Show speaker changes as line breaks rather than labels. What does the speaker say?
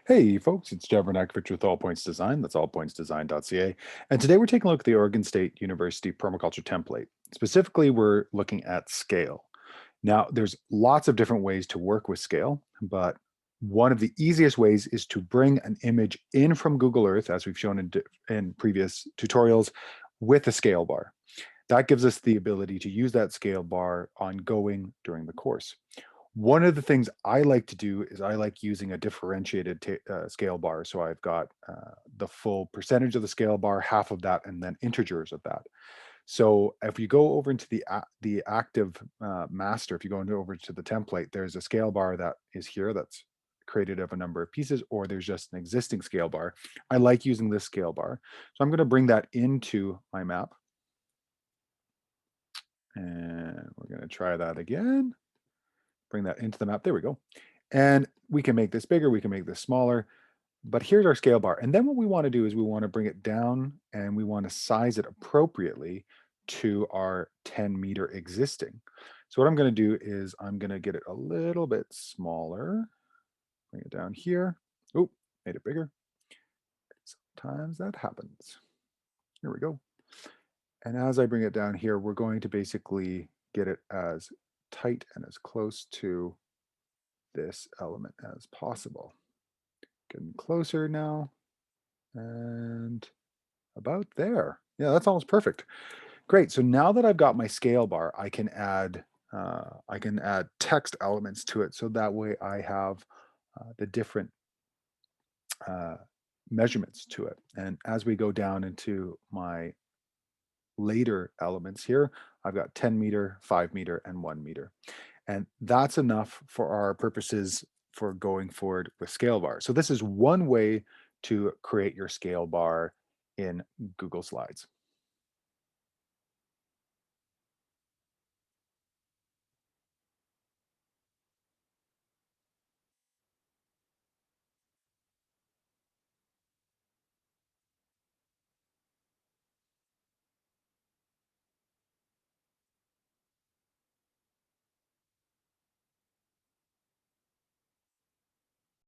Hey folks, it's Bernakevitch with All Points Design. That's allpointsdesign.ca. And today we're taking a look at the Oregon State University permaculture template. Specifically, we're looking at scale. Now, there's lots of different ways to work with scale, but one of the easiest ways is to bring an image in from Google Earth, as we've shown in previous tutorials, with a scale bar. That gives us the ability to use that scale bar ongoing during the course. One of the things I like to do is I like using a differentiated scale bar. So I've got the full percentage of the scale bar, half of that, and then integers of that. So if you go over into the active master, if you over to the template, there's a scale bar that is here that's created of a number of pieces, or there's just an existing scale bar. I like using this scale bar. So I'm going to bring that into my map. And we're going to try that again. Bring that into the map. There we go. And we can make this bigger, we can make this smaller, but here's our scale bar. And then what we want to do is we want to bring it down and we want to size it appropriately to our 10-meter existing. So what I'm going to do is I'm going to get it a little bit smaller, bring it down here. Oh, made it bigger. Sometimes that happens. Here we go. And as I bring it down here, we're going to basically get it as tight and as close to this element as possible. Getting closer now, and about there. Yeah, that's almost perfect. Great. So now that I've got my scale bar, I can add text elements to it. So that way I have the different uh, measurements to it. And as we go down into my later elements here, I've got 10 meter, 5 meter, and 1 meter. And that's enough for our purposes for going forward with scale bar. So this is one way to create your scale bar in Google Slides.